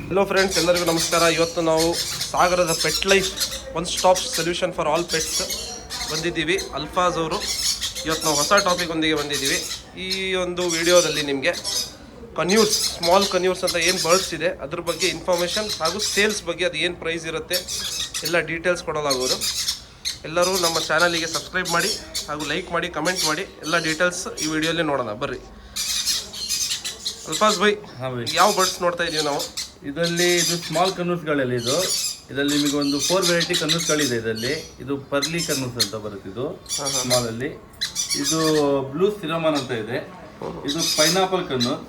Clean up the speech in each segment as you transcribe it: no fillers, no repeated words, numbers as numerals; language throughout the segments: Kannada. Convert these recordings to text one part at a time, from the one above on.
ಹಲೋ ಫ್ರೆಂಡ್ಸ್, ಎಲ್ಲರಿಗೂ ನಮಸ್ಕಾರ. ಇವತ್ತು ನಾವು ಸಾಗರದ pet life one stop solution for all pets ಬಂದಿದ್ದೀವಿ. ಅಲ್ಫಾಜ್ ಅವರು ಇವತ್ತು ನಾವು ಹೊಸ ಟಾಪಿಕ್ ಒಂದಿಗೆ ಬಂದಿದ್ದೀವಿ. ಈ ಒಂದು ವಿಡಿಯೋದಲ್ಲಿ ನಿಮಗೆ ಕನ್ಯೂರ್ಸ್, ಸ್ಮಾಲ್ ಕನ್ಯೂರ್ಸ್ ಅಂತ ಏನು ಬರ್ಡ್ಸ್ ಇದೆ ಅದ್ರ ಬಗ್ಗೆ ಇನ್ಫಾರ್ಮೇಷನ್ ಹಾಗೂ ಸೇಲ್ಸ್ ಬಗ್ಗೆ ಅದು ಏನು ಪ್ರೈಸ್ ಇರುತ್ತೆ ಎಲ್ಲ ಡೀಟೇಲ್ಸ್ ಕೊಡಲಾಗುವುದು. ಎಲ್ಲರೂ ನಮ್ಮ ಚಾನಲಿಗೆ ಸಬ್ಸ್ಕ್ರೈಬ್ ಮಾಡಿ ಹಾಗೂ ಲೈಕ್ ಮಾಡಿ, ಕಮೆಂಟ್ ಮಾಡಿ. ಎಲ್ಲ ಡೀಟೇಲ್ಸ್ ಈ ವಿಡಿಯೋಲಿ ನೋಡೋಣ ಬರ್ರಿ. ಅಲ್ಫಾಜ್ ಬೈ, ಯಾವ ಬರ್ಡ್ಸ್ ನೋಡ್ತಾ ಇದ್ದೀವಿ ನಾವು? ಇದರಲ್ಲಿ ಇದು ಸ್ಮಾಲ್ ಕನ್ನೂಸ್ಗಳೆಲ್ಲ ಇದರಲ್ಲಿ ನಿಮಗೆ ಒಂದು 4 ವೆರೈಟಿ ಕನ್ನೂಸ್ಗಳಿದೆ. ಇದು ಪರ್ಲಿ ಕನ್ನೂಸ್ ಅಂತ ಬರುತ್ತೆ. ಇದು ಸ್ಮಾಲ್ ಅಲ್ಲಿ ಇದು ಬ್ಲೂ ಸಿರಮನ್ ಅಂತ ಇದೆ. ಇದು ಪೈನಾಪಲ್ ಕನ್ನೂರ್,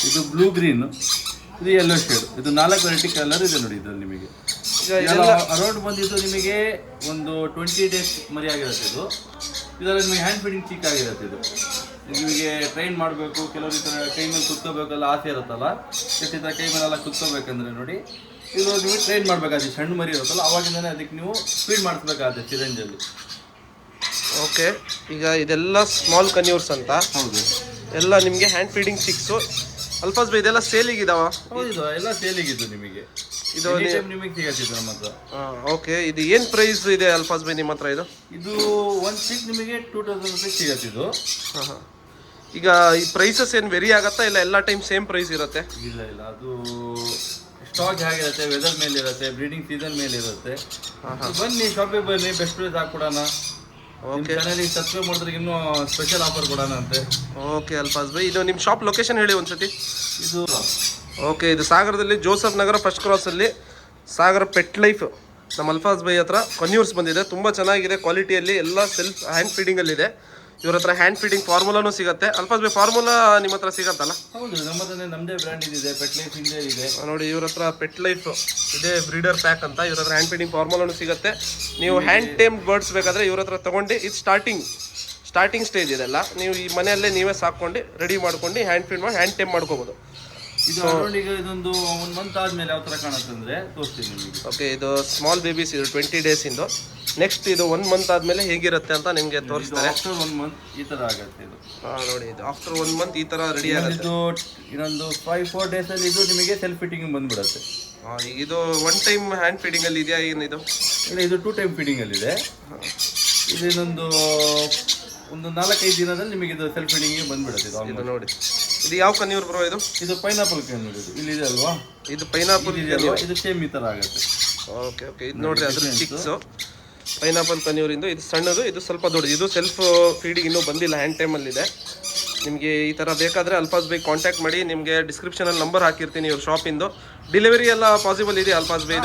ಇದು ಬ್ಲೂ ಗ್ರೀನ್, ಇದು ಯೆಲ್ಲೋ ಶೇಡ್. ಇದು 4 ವೆರೈಟಿ ಕಲರ್ ಇದೆ ನೋಡಿ. ಇದರಲ್ಲಿ ನಿಮಗೆ ಅರೌಂಡ್ ಬಂದಿದ್ದು ನಿಮಗೆ ಒಂದು 20 ಡೇಸ್ ಮರಿ ಆಗಿರುತ್ತೆ. ಇದರಲ್ಲಿ ನಿಮಗೆ ಹ್ಯಾಂಡ್ ಫೀಡಿಂಗ್ ಚಿಕ್ ಆಗಿರುತ್ತೆ. ಇದು ನಿಮಗೆ ಟ್ರೈನ್ ಮಾಡಬೇಕು, ಕೆಲವರು ಈ ಥರ ಕೈ ಮೇಲೆ ಕುತ್ಕೋಬೇಕಲ್ಲ ಆಸೆ ಇರುತ್ತಲ್ಲ, ಈ ಥರ ಕೈ ಮೇಲೆಲ್ಲ ಕುತ್ಕೋಬೇಕಂದ್ರೆ ನೋಡಿ ಇದು ನೀವು ಟ್ರೈನ್ ಮಾಡಬೇಕಾಗುತ್ತೆ. ಸಣ್ಣ ಮರಿ ಇರುತ್ತಲ್ಲ ಅವಾಗಿಂದನೇ ಅದಕ್ಕೆ ನೀವು ಫೀಡ್ ಮಾಡಿಸ್ಬೇಕಾಗುತ್ತೆ ಸಿರಿಂಜಲ್ಲಿ. ಓಕೆ, ಈಗ ಇದೆಲ್ಲ ಸ್ಮಾಲ್ ಕನ್ಯೂರ್ಸ್ ಅಂತ. ಹೌದು, ಎಲ್ಲ ನಿಮಗೆ hand feeding chicks. Alfaz by, ಇದೆಲ್ಲ ಸೇಲಿಗಿದಾವ? ಹೌದು, ಎಲ್ಲ ಸೇಲಿಗಿದ್ದು ನಿಮಗೆ. ಇದು ನಿಮಗೆ ಸಿಗತ್ತಿದ್ದು ನಮ್ಮ ಹತ್ರ. ಓಕೆ, ಇದು ಏನು ಪ್ರೈಸ್ ಇದೆ ಅಲ್ಫಾಜ್ ಬೈ ನಿಮ್ಮ ಹತ್ರ? ಇದು 1 ಚಿಕ್ ನಿಮಗೆ 2000 ರೂಪಾಯಿ ಸಿಗತ್ತಿದ್ದು. ಹಾಂ, ಈಗ ಈ ಪ್ರೈಸಸ್ ಏನು ವೆರಿ ಆಗತ್ತಾ ಇಲ್ಲ ಎಲ್ಲ ಟೈಮ್ ಸೇಮ್ ಪ್ರೈಸ್ ಇರುತ್ತೆ? ಇಲ್ಲ, ಅದು ಸ್ಟಾಕ್ ಹೇಗಿರುತ್ತೆ, ವೆದರ್ ಮೇಲೆ ಇರುತ್ತೆ, ಬ್ರೀಡಿಂಗ್ ಸೀಸನ್ ಮೇಲೆ ಇರುತ್ತೆ. ಬನ್ನಿ ಶಾಪಿಗೆ ಬನ್ನಿ, ಬೆಸ್ಟ್ ಪ್ರೈಸ್ ಹಾಕ್ಕೊಡೋಣ. ಓಕೆ, ಚಾನಲಿಗೆ ಸಬ್ಸ್ಕ್ರೈಬ್ ಮಾಡಿದ್ರೆ ಇನ್ನೂ ಸ್ಪೆಷಲ್ ಆಫರ್ ಕೊಡೋಣ ಅಂತೆ. ಓಕೆ ಅಲ್ಫಾಜ್ ಬೈ, ಇದು ನಿಮ್ಮ ಶಾಪ್ ಲೊಕೇಶನ್ ಹೇಳಿ ಒಂದ್ಸತಿ. ಇದು ಓಕೆ, ಇದು ಸಾಗರದಲ್ಲಿ ಜೋಸಫ್ ನಗರ ಫಸ್ಟ್ ಕ್ರಾಸಲ್ಲಿ ಸಾಗರ ಪೆಟ್ ಲೈಫ್ ನಮ್ಮ ಅಲ್ಫಾಜ್ ಬೈ ಹತ್ರ ಕನ್ಯೂರ್ಸ್ ಬಂದಿದೆ. ತುಂಬ ಚೆನ್ನಾಗಿದೆ ಕ್ವಾಲಿಟಿಯಲ್ಲಿ, ಎಲ್ಲ ಸೆಲ್ಫ್ ಹ್ಯಾಂಡ್ ಫೀಡಿಂಗಲ್ಲಿದೆ. ಇವ್ರ ಹತ್ರ ಹ್ಯಾಂಡ್ ಫೀಡಿಂಗ್ ಫಾರ್ಮುಲಾನು ಸಿಗುತ್ತೆ. ಅಲ್ಫಾಜ್ ಬೈ, ಫಾರ್ಮುಲಾ ನಿಮ್ಮ ಹತ್ರ ಸಿಗತ್ತಲ್ಲ? ಹೌದು, ನಮ್ಮ ಹತ್ರ ನಮ್ಮದೇ ಬ್ರ್ಯಾಂಡ್ ಇದೆ, ಪೆಟ್ ಲೈಫ್ ಇಂಡಿಯಾ ಇದೆ ನೋಡಿ. ಇವ್ರ ಹತ್ರ ಪೆಟ್ ಲೈಫ್ ಇದೆ, ಬ್ರೀಡರ್ ಪ್ಯಾಕ್ ಅಂತ. ಇವ್ರ ಹತ್ರ ಹ್ಯಾಂಡ್ ಫೀಡಿಂಗ್ ಫಾರ್ಮುಲಾನು ಸಿಗುತ್ತೆ. ನೀವು ಹ್ಯಾಂಡ್ ಟೇಮ್ ಬರ್ಡ್ಸ್ ಬೇಕಾದರೆ ಇವ್ರ ಹತ್ರ ತೊಗೊಂಡು, ಇದು ಸ್ಟಾರ್ಟಿಂಗ್ ಸ್ಟೇಜ್ ಇದೆಲ್ಲ. ನೀವು ಈ ಮನೆಯಲ್ಲೇ ನೀವೇ ಸಾಕೊಂಡು ರೆಡಿ ಮಾಡ್ಕೊಂಡು ಹ್ಯಾಂಡ್ ಫೀಡ್ ಮಾಡಿ ಹ್ಯಾಂಡ್ ಟೇಮ್ ಮಾಡ್ಕೋಬೋದು. ಇದು ಈಗ ಇದೊಂದು 1 ಮಂತ್ ಆದ್ಮೇಲೆ ಯಾವ ಥರ ಕಾಣುತ್ತೆ ಅಂದರೆ ತೋರಿಸ್ತೀನಿ ನಿಮಗೆ. ಓಕೆ, ಇದು ಸ್ಮಾಲ್ ಬೇಬೀಸ್, ಇದು 20 ಡೇಸ್ ಇಂದು. ನೆಕ್ಸ್ಟ್ ಇದು 1 ಮಂತ್ ಆದಮೇಲೆ ಹೇಗಿರುತ್ತೆ ಅಂತ ನಿಮಗೆ ತೋರಿಸ್ತಾರೆ. ಆಫ್ಟರ್ 1 ಮಂತ್ ಈ ಥರ ಆಗುತ್ತೆ ಇದು. ನೋಡಿ, ಇದು ಆಫ್ಟರ್ 1 ಮಂತ್ ಈ ಥರ ರೆಡಿ ಆಗುತ್ತೆ. ಇದು ಇನ್ನೊಂದು 5-4 ಡೇಸಲ್ಲಿ ಇದು ನಿಮಗೆ ಸೆಲ್ಫ್ ಫಿಟ್ಟಿಂಗ್ ಬಂದ್ಬಿಡುತ್ತೆ. ಇದು 1 ಟೈಮ್ ಹ್ಯಾಂಡ್ ಫೀಡಿಂಗಲ್ಲಿ ಇದೆಯಾ ಏನಿದು? ಇಲ್ಲ, ಇದು 2 ಟೈಮ್ ಫೀಡಿಂಗಲ್ಲಿದೆ. ಇದು ಇನ್ನೊಂದು 4-5 ದಿನದಲ್ಲಿ ನಿಮಗೆ ಇದು ಸೆಲ್ಫ್ ಫೀಡಿಂಗ್ ಬಂದ್ಬಿಡುತ್ತೆ. ಇದು ನೋಡಿ, ಇದು ಯಾವ ಕನ್ಯೂರ್ ಬ್ರೋ? ಇದು ಪೈನಾಪಲ್ ಕನ್ಯೂರ್. ಇಲ್ಲಿ ಇದೆ ಅಲ್ವಾ, ಇದು ಪೈನಾಪಲ್ ಇದೆಯಲ್ವಾ, ಇದು ಸೇಮ್ ಈ ಥರ ಆಗುತ್ತೆ. ಓಕೆ, ಇದು ನೋಡ್ರಿ, ಅದ್ರ ಚಿಕ್ಸು ಪೈನಾಪಲ್ ಕನ್ಯೂರಿಂದು. ಇದು ಸಣ್ಣದು, ಇದು ಸ್ವಲ್ಪ ದೊಡ್ಡದು. ಇದು ಸೆಲ್ಫ್ ಫೀಡಿಂಗ್ ಇನ್ನೂ ಬಂದಿಲ್ಲ, ಹ್ಯಾಂಡ್ ಟೈಮಲ್ಲಿದೆ. ನಿಮಗೆ ಈ ಥರ ಬೇಕಾದರೆ ಅಲ್ಫಾಜ್ ಬೈ ಕಾಂಟ್ಯಾಕ್ಟ್ ಮಾಡಿ. ನಿಮಗೆ ಡಿಸ್ಕ್ರಿಪ್ಷನಲ್ಲಿ ನಂಬರ್ ಹಾಕಿರ್ತೀನಿ ಇವ್ರ ಶಾಪಿಂದು. ಡೆಲಿವರಿ ಎಲ್ಲ ಪಾಸಿಬಲ್ ಇದೆ ಅಲ್ಫಾಜ್ ಬೈ?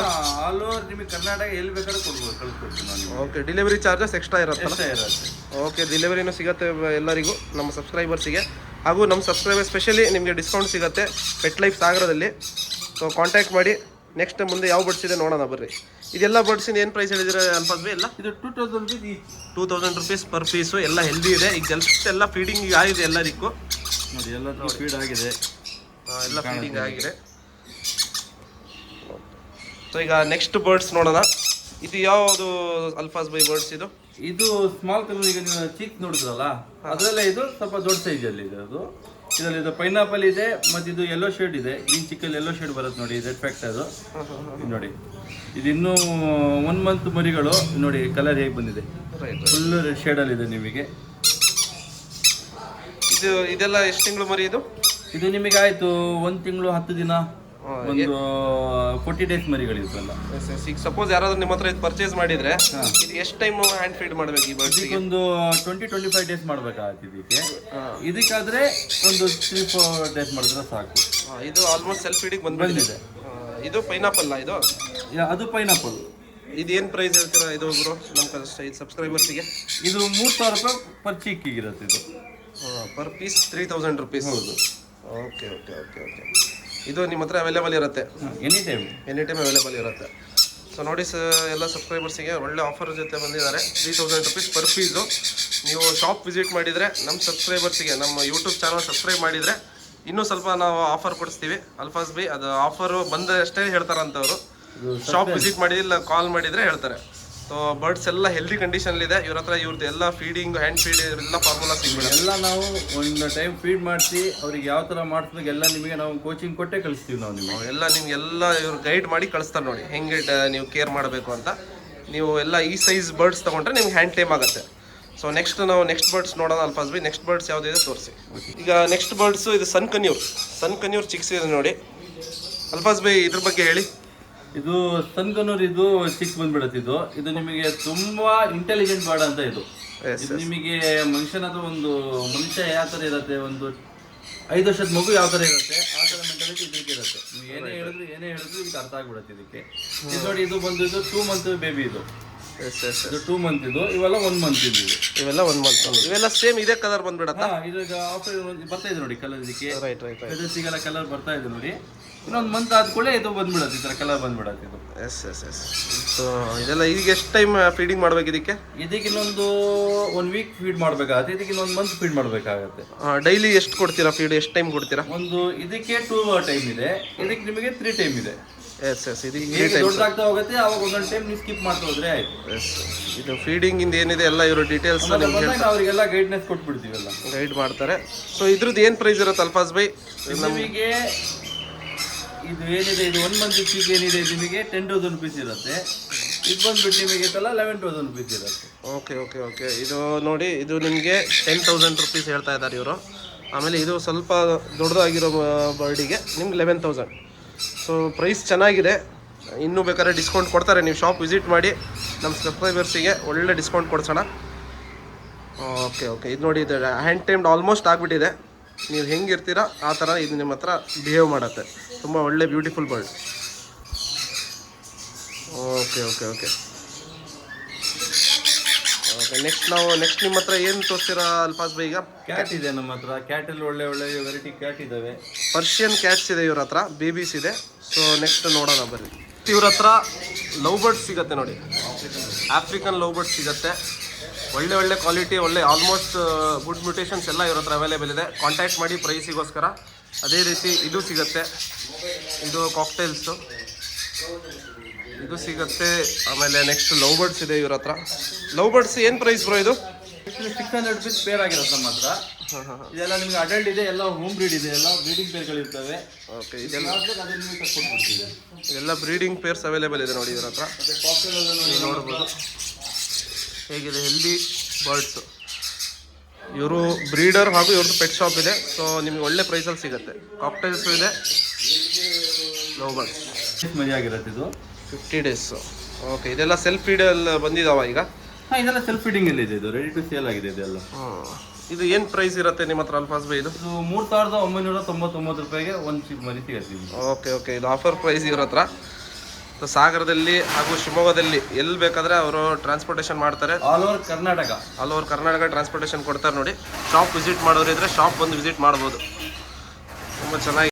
ಆಲ್ ಓವರ್ ನಿಮಗೆ ಕರ್ನಾಟಕ ಎಲ್ಲಿ ಬೇಕಾದ್ರೂ ಕಳಿಸ್ಕೊಡ್ತೀನಿ ನಾನು. ಓಕೆ, ಡೆಲಿವರಿ ಚಾರ್ಜಸ್ ಎಕ್ಸ್ಟ್ರಾ ಇರುತ್ತಲ್ಲ? ಇರುತ್ತೆ. ಓಕೆ, ಡೆಲಿವರಿನೂ ಸಿಗುತ್ತೆ ಎಲ್ಲರಿಗೂ, ನಮ್ಮ ಸಬ್ಸ್ಕ್ರೈಬರ್ಸಿಗೆ. ಹಾಗೂ ನಮ್ಮ ಸಬ್ಸ್ಕ್ರೈಬರ್ ಸ್ಪೆಷಲಿ ನಿಮಗೆ ಡಿಸ್ಕೌಂಟ್ ಸಿಗುತ್ತೆ ಪೆಟ್ ಲೈಫ್ ಸಾಗರದಲ್ಲಿ. ಸೊ ಕಾಂಟ್ಯಾಕ್ಟ್ ಮಾಡಿ. ನೆಕ್ಸ್ಟ್ ಮುಂದೆ ಯಾವ ಬರ್ಡ್ಸ್ ಇದೆ ನೋಡೋಣ ಬರ್ರಿ. ಇದೆಲ್ಲ ಬರ್ಡ್ಸಿಂದ ಏನು ಪ್ರೈಸ್ ಹೇಳಿದ್ರೆ ಅಲ್ಫಾಜ್ ಬೈ? ಎಲ್ಲ ಇದು 2000 ರೂಪೀಸ್. 2000 rupees per piece. ಎಲ್ಲ ಹೆಲ್ದಿ ಇದೆ. ಈಗ ಎಲ್ಲ ಫೀಡಿಂಗ್ ಆಗಿದೆ ಎಲ್ಲರಿಗೂ ನೋಡಿ. ಎಲ್ಲ ಫೀಡ್ ಆಗಿದೆ, ಎಲ್ಲ ಫೀಡಿಂಗ್ ಆಗಿದೆ. ಸೊ ಈಗ ನೆಕ್ಸ್ಟ್ ಬರ್ಡ್ಸ್ ನೋಡೋಣ. ಇದು ಯಾವುದು ಅಲ್ಫಾಜ್ ಬೈ ಬರ್ಡ್ಸ್? ಇದು ಸ್ಮಾಲ್ ಕಲರ್. ಈಗ ನೀವು ಚಿಕ್ ನೋಡಿದ್ರಲ್ಲ, ಅದರಲ್ಲೇ ಇದು ಸ್ವಲ್ಪ ದೊಡ್ಡ ಸೈಜಲ್ಲಿ ಇದೆ. ಇದರಲ್ಲಿ ಇದು ಪೈನಾಪಲ್ ಇದೆ, ಮತ್ತು ಇದು ಯೆಲ್ಲೋ ಶೇಡ್ ಇದೆ. ಗ್ರೀನ್ ಚಿಕ್ಕಲ್ಲಿ ಯೆಲ್ಲೋ ಶೇಡ್ ಬರುತ್ತೆ ನೋಡಿ, ರೆಡ್ ಫ್ಯಾಕ್ಟ್. ಅದು ನೋಡಿ, ಇದು ಇನ್ನೂ 1 ಮಂತ್ ಮರಿಗಳು ನೋಡಿ. ಕಲರ್ ಹೇಗೆ ಬಂದಿದೆ, ಫುಲ್ ರೆಡ್ ಶೇಡಲ್ಲಿ ಇದೆ ನಿಮಗೆ. ಇದೆಲ್ಲ ಎಷ್ಟು ತಿಂಗಳು ಮರಿ? ಇದು ನಿಮಗೆ ಆಯಿತು 1 ತಿಂಗಳು 10 ದಿನ, ಒಂದು 40 ಡೇಸ್ ಮರಿಗಳಿರ್ತಲ್ಲ. ಈಗ ಸಪೋಸ್ ಯಾರಾದ್ರೂ ನಿಮ್ಮ ಹತ್ರ ಇದು ಪರ್ಚೇಸ್ ಮಾಡಿದ್ರೆ ಇದು ಎಷ್ಟು ಟೈಮ್ ಹ್ಯಾಂಡ್ ಫೀಡ್ ಮಾಡಬೇಕು ಈ ಬರ್ಡ್ಸ್ಗೆ? ಒಂದು 20-25 ಡೇಸ್ ಮಾಡಬೇಕಾಗುತ್ತೆ ಇದಕ್ಕೆ. ಇದಕ್ಕಾದ್ರೆ ಒಂದು 3-4 ಡೇಸ್ ಮಾಡಿದ್ರೆ ಸಾಕು. ಇದು ಆಲ್ಮೋಸ್ಟ್ ಸೆಲ್ಫ್ ಫೀಡಿಂಗ್ ಬಂದಿದೆ. ಇದು ಪೈನಾಪಲ್ ಇದು? ಅದು ಪೈನಾಪಲ್. ಇದು ಏನು ಪ್ರೈಸ್ ಹೇಳ್ತೀರಾ ಇದು ಬ್ರೋ ನಮ್ಮ ಸಬ್ಸ್ಕ್ರೈಬರ್ಸಿಗೆ? ಇದು 3000 ರೂಪಾಯಿ ಪರ್ ಚಿಕ್ಕಿಗಿರುತ್ತೆ. ಇದು ಪರ್ ಪೀಸ್ 3000 ರೂಪೀಸ್. ಹೌದು. Okay okay okay okay. ಇದು ನಿಮ್ಮ ಹತ್ರ ಅವೈಲೇಬಲ್ ಇರುತ್ತೆ? ಎನಿ ಟೈಮ್ ಅವೈಲೇಬಲ್ ಇರುತ್ತೆ. ಸೊ ನೋಡಿ ಎಲ್ಲ ಸಬ್ಸ್ಕ್ರೈಬರ್ಸಿಗೆ ಒಳ್ಳೆ ಆಫರ್ ಜೊತೆ ಬಂದಿದ್ದಾರೆ. 3000 ರೂಪೀಸ್ ಪರ್ ಪೀಸು. ನೀವು ಶಾಪ್ ವಿಸಿಟ್ ಮಾಡಿದರೆ ನಮ್ಮ ಸಬ್ಸ್ಕ್ರೈಬರ್ಸಿಗೆ, ನಮ್ಮ ಯೂಟ್ಯೂಬ್ ಚಾನಲ್ ಸಬ್ಸ್ಕ್ರೈಬ್ ಮಾಡಿದರೆ ಇನ್ನೂ ಸ್ವಲ್ಪ ನಾವು ಆಫರ್ ಕೊಡಿಸ್ತೀವಿ. ಅಲ್ಫಾಜ್ ಬೈ ಅದು ಆಫರು ಬಂದಷ್ಟೇ ಹೇಳ್ತಾರಂತವರು. ಶಾಪ್ ವಿಸಿಟ್ ಮಾಡಿದಿಲ್ಲ, ಕಾಲ್ ಮಾಡಿದರೆ ಹೇಳ್ತಾರೆ. ಸೊ ಬರ್ಡ್ಸ್ ಎಲ್ಲ ಹೆಲ್ದಿ ಕಂಡೀಷನಲ್ಲಿದೆ. ಇವ್ರ ಹತ್ರ ಇವ್ರದ್ದು ಎಲ್ಲ ಫೀಡಿಂಗ್, ಹ್ಯಾಂಡ್ ಫೀಡ್ ಎಲ್ಲ ಫಾರ್ಮುಲಾ ಸಿಗ್ಬಿಡುತ್ತೆ. ಎಲ್ಲ ನಾವು ಒಂದು ಟೈಮ್ ಫೀಡ್ ಮಾಡಿಸಿ ಅವ್ರಿಗೆ ಯಾವ ಥರ ಮಾಡಿಸ್ಬೇಕು ಎಲ್ಲ ನಿಮಗೆ ನಾವು ಕೋಚಿಂಗ್ ಕೊಟ್ಟೆ ಕಳಿಸ್ತೀವಿ ನಾವು ನಿಮಗೆ. ಎಲ್ಲ ನಿಮ್ಗೆಲ್ಲ ಇವ್ರು ಗೈಡ್ ಮಾಡಿ ಕಳಿಸ್ತಾರೆ ನೋಡಿ ಹೆಂಗೆ ನೀವು ಕೇರ್ ಮಾಡಬೇಕು ಅಂತ. ನೀವು ಎಲ್ಲ ಈ ಸೈಜ್ ಬರ್ಡ್ಸ್ ತೊಗೊಂಡ್ರೆ ನಿಮ್ಗೆ ಹ್ಯಾಂಡ್ ಟೈಮ್ ಆಗುತ್ತೆ. ಸೊ ನಾವು ನೆಕ್ಸ್ಟ್ ಬರ್ಡ್ಸ್ ನೋಡೋಣ ಅಲ್ಫಾಸ್ ಬೈ. ನೆಕ್ಸ್ಟ್ ಬರ್ಡ್ಸ್ ಯಾವುದಿದೆ ತೋರಿಸಿ. ಈಗ ನೆಕ್ಸ್ಟ್ ಬರ್ಡ್ಸು ಇದು ಸನ್ ಕನ್ಯೂರ್ ಚಿಕ್ಸ್ ಇದೆ ನೋಡಿ. ಅಲ್ಫಾಸ್ ಬೈ ಇದ್ರ ಬಗ್ಗೆ ಹೇಳಿ. ಇದು ಸನ್ಗನೂರ್, ಇದು ಚಿಕ್ಸ್ ಬಂದ್ಬಿಡುತ್ತೆ. ಇದು ನಿಮಗೆ ತುಂಬಾ ಇಂಟೆಲಿಜೆಂಟ್ ಬರ್ಡ್ ಅಂತ. ಇದು ನಿಮಗೆ ಮನುಷ್ಯನಾದ ಒಂದು ಮನುಷ್ಯ ಯಾವ ಥರ ಇರುತ್ತೆ, ಒಂದು 5 ವರ್ಷದ ಮಗು ಯಾವ ಥರ ಇರುತ್ತೆ ಆ ಥರ ಮೆಂಟಾಲಿಟಿ ಇದಕ್ಕೆ ಇರುತ್ತೆ. ನೀವು ಏನೇ ಹೇಳಿದ್ರು ಇದಕ್ಕೆ ಅರ್ಥ ಆಗ್ಬಿಡುತ್ತೆ ಇದಕ್ಕೆ. ಇದು ನೋಡಿ, ಇದು ಬಂದು ಇದು 2 ಮಂತ್ ಬೇಬಿ. ಇದು 2 ಮಂತ್. ಇವೆಲ್ಲ 1 ಮಂತ್. ಇವೆಲ್ಲ 1 ಮಂತ್. ಇವೆಲ್ಲ ಸೇಮ್ ಇದೇ ಕಲರ್ ಬಂದ್ಬಿಡತ್ತಾ? ಇದು ಆಫರ್ ಬರ್ತಾ ಇದೆ ನೋಡಿ ಕಲರ್. ಇದಕ್ಕೆ ರೈಟ್ ಸಿಗಲ್ಲ ಕಲರ್ ಬರ್ತಾ ಇದೆ ನೋಡಿ. ಇನ್ನೊಂದು ಮಂತ್ ಆದ್ಕೊಳ್ಳೆ ಇದು ಬಂದ್ಬಿಡತ್ತೆ, ಈ ಥರ ಕಲರ್ ಬಂದ್ಬಿಡತ್ತೆ ಇದು. ಎಸ್. ಸೊ ಇದೆಲ್ಲ ಈಗ ಎಷ್ಟು ಟೈಮ್ ಫೀಡಿಂಗ್ ಮಾಡ್ಬೇಕು ಇದಕ್ಕೆ? ಇನ್ನೊಂದು 1 ವೀಕ್ ಫೀಡ್ ಮಾಡಬೇಕಾಗುತ್ತೆ. ಇದಕ್ಕೆ ಇನ್ನೊಂದು ಮಂತ್ ಫೀಡ್ ಮಾಡಬೇಕಾಗುತ್ತೆ. ಡೈಲಿ ಎಷ್ಟು ಕೊಡ್ತೀರಾ ಫೀಡ್? ಎಷ್ಟು ಟೈಮ್ ಕೊಡ್ತೀರಾ? ಇದಕ್ಕೆ 2 ಟೈಮ್ ಇದೆ, ಇದಕ್ಕೆ ನಿಮಗೆ 3 ಟೈಮ್ ಇದೆ. ಎಸ್ ಇದಕ್ಕೆ ದೊಡ್ಡದಾಗ್ತಾ ಹೋಗುತ್ತೆ, ಅವಾಗ ಒಂದೊಂದು ಟೈಮ್ ನೀವು ಸ್ಕಿಪ್ ಮಾಡ್ತಾ ಹೋದ್ರೆ ಆಯ್ತು. ಇದು ಫೀಡಿಂಗ್ ಇಂದ ಏನಿದೆ ಎಲ್ಲ ಇವರು ಡೀಟೇಲ್ಸ್ ಅವರಿಗೆಲ್ಲ ಗೈಡ್ನೆಸ್ ಕೊಟ್ಬಿಡ್ತೀವಲ್ಲ, ಗೈಡ್ ಮಾಡ್ತಾರೆ. ಸೊ ಇದ್ರದ್ದು ಏನು ಪ್ರೈಸ್ ಇರುತ್ತೆ ಅಲ್ಫಾಸ್ ಬೈ? ನಮಗೆ ಇದು ಏನಿದೆ, ಇದು 1 ಮಂತ್ ಫೀಸ್ ಏನಿದೆ ನಿಮಗೆ 10,000 rupees ಇರುತ್ತೆ. ಇದು ಬಂದ್ಬಿಟ್ಟು ನಿಮಗೆ 11,000 rupees ಇರುತ್ತೆ. ಓಕೆ. ಇದು ನೋಡಿ, ಇದು ನಿಮಗೆ 10,000 rupees ಹೇಳ್ತಾ ಇದ್ದಾರೆ ಇವರು. ಆಮೇಲೆ ಇದು ಸ್ವಲ್ಪ ದೊಡ್ಡದಾಗಿರೋ ಬರ್ಡಿಗೆ ನಿಮ್ಗೆ 11,000. ಸೊ ಪ್ರೈಸ್ ಚೆನ್ನಾಗಿದೆ. ಇನ್ನೂ ಬೇಕಾದ್ರೆ ಡಿಸ್ಕೌಂಟ್ ಕೊಡ್ತಾರೆ. ನೀವು ಶಾಪ್ ವಿಸಿಟ್ ಮಾಡಿ, ನಮ್ಮ ಸಬ್ಸ್ಕ್ರೈಬರ್ಸಿಗೆ ಒಳ್ಳೆ ಡಿಸ್ಕೌಂಟ್ ಕೊಡ್ಸೋಣ. ಓಕೆ. ಇದು ನೋಡಿ, ಇದು ಹ್ಯಾಂಡ್ ಟೈಮ್ಡ್ ಆಲ್ಮೋಸ್ಟ್ ಆಗಿಬಿಟ್ಟಿದೆ. ನೀವು ಹೆಂಗಿರ್ತೀರ ಆ ಥರ ಇದು ನಿಮ್ಮ ಹತ್ರ ಬಿಹೇವ್ ಮಾಡುತ್ತೆ. ತುಂಬ ಒಳ್ಳೆ ಬ್ಯೂಟಿಫುಲ್ ಬರ್ಡ್. ಓಕೆ. ನೆಕ್ಸ್ಟ್ ನಿಮ್ಮ ಹತ್ರ ಏನು ತೋರಿಸ್ತೀರಾ ಅಲ್ಫಾಸ್ ಬೈ? ಈಗ ಕ್ಯಾಟ್ ಇದೆ ನಮ್ಮ ಹತ್ರ. ಕ್ಯಾಟಲ್ಲಿ ಒಳ್ಳೆ ವೆರೈಟಿ ಕ್ಯಾಟ್ ಇದ್ದಾವೆ. ಪರ್ಷಿಯನ್ ಕ್ಯಾಟ್ಸ್ ಇದೆ ಇವ್ರ ಹತ್ರ, ಬೇಬೀಸ್ ಇದೆ. ಸೊ ನೆಕ್ಸ್ಟ್ ನೋಡೋಣ ಬರ್ರಿ. ಇವ್ರ ಹತ್ರ ಲವ್ ಬರ್ಡ್ಸ್ ಸಿಗುತ್ತೆ ನೋಡಿ, ಆಫ್ರಿಕನ್ ಲವ್ ಬರ್ಡ್ಸ್ ಸಿಗುತ್ತೆ. ಒಳ್ಳೆ ಕ್ವಾಲಿಟಿ, ಆಲ್ಮೋಸ್ಟ್ ಗುಡ್ ಮ್ಯೂಟೇಷನ್ಸ್ ಎಲ್ಲ ಇವ್ರ ಹತ್ರ ಅವೈಲೇಬಲ್ ಇದೆ. ಕಾಂಟ್ಯಾಕ್ಟ್ ಮಾಡಿ ಪ್ರೈಸಿಗೋಸ್ಕರ. ಅದೇ ರೀತಿ ಇದು ಸಿಗುತ್ತೆ, ಇದು ಕಾಕ್ಟೈಲ್ಸು, ಇದು ಸಿಗುತ್ತೆ. ಆಮೇಲೆ ನೆಕ್ಸ್ಟ್ ಲವ್ ಬರ್ಡ್ಸ್ ಇದೆ ಇವ್ರ ಹತ್ರ. ಲವ್ ಬರ್ಡ್ಸ್ ಏನು ಪ್ರೈಸ್ ಬ್ರೋ ಇದು? 600 rupees ಪೇರ್ ಆಗಿರುತ್ತೆ ನಮ್ಮ ಹತ್ರ. ಇದೆಲ್ಲ ನಿಮ್ಗೆ ಅಡಲ್ಟ್ ಇದೆ, ಎಲ್ಲ ಹೋಮ್ ಬ್ರೀಡ್ ಇದೆ, ಎಲ್ಲ ಬ್ರೀಡಿಂಗ್ ಪೇರ್ಗಳಿರ್ತವೆ. ಓಕೆ, ಇದೆಲ್ಲ ಬ್ರೀಡಿಂಗ್ ಪೇರ್ಸ್ ಅವೈಲೇಬಲ್ ಇದೆ ನೋಡಿ ಇವ್ರ ಹತ್ರ. ನೋಡ್ಬೋದು ಹೇಗಿದೆ ಹೆಲ್ದಿ ಬರ್ಡ್ಸು. ಇವರು ಬ್ರೀಡರ್ ಹಾಗೂ ಇವ್ರದ್ದು ಪೆಟ್ ಶಾಪ್ ಇದೆ. ಸೊ ನಿಮ್ಗೆ ಒಳ್ಳೆ ಪ್ರೈಸಲ್ಲಿ ಸಿಗುತ್ತೆ. ಕಾಕ್ಟೈಲ್ಸು ಇದೆ, ಲವ್ ಬರ್ಡ್ಸ್. ಮಜಾಗಿರುತ್ತೆ ಇದು. 50 days. ಓಕೆ, ಇದೆಲ್ಲ ಸೆಲ್ಫ್ ಫೀಡಲ್ಲಿ ಬಂದಿದ್ದಾವ ಈಗ? ಇದೆಲ್ಲ ಸೆಲ್ಫ್ ಫೀಡಿಂಗ್ ಅಲ್ಲಿ ಇದೆ. ಇದು ರೆಡಿ ಟು ಸೇಲ್ ಆಗಿದೆ ಇದೆಲ್ಲ. ಇದು ಏನು ಪ್ರೈಸ್ ಇರುತ್ತೆ ನಿಮ್ಮ ಹತ್ರ ಅಲ್ಫಾಸ್ ಬೈ? ಇದು 3,999 ರೂಪಾಯಿಗೆ ಒಂದು ಚಿಪ್ ಮರಿ ಸಿಗುತ್ತೆ. ಓಕೆ. ಇದು ಆಫರ್ ಪ್ರೈಸ್ ಇವ್ರ ಹತ್ರ. ಸಾಗರದಲ್ಲಿ ಹಾಗೂ ಶಿವಮೊಗ್ಗದಲ್ಲಿ ಎಲ್ಲಿ ಬೇಕಾದರೆ ಅವರು ಟ್ರಾನ್ಸ್ಪೋರ್ಟೇಷನ್ ಮಾಡ್ತಾರೆ. ಆಲ್ ಓವರ್ ಕರ್ನಾಟಕ ಟ್ರಾನ್ಸ್ಪೋರ್ಟೇಷನ್ ಕೊಡ್ತಾರೆ ನೋಡಿ. ಶಾಪ್ ವಿಸಿಟ್ ಮಾಡೋರಿದ್ರೆ ಶಾಪ್ ಬಂದು ವಿಸಿಟ್ ಮಾಡ್ಬೋದು. ತುಂಬ ಚೆನ್ನಾಗಿ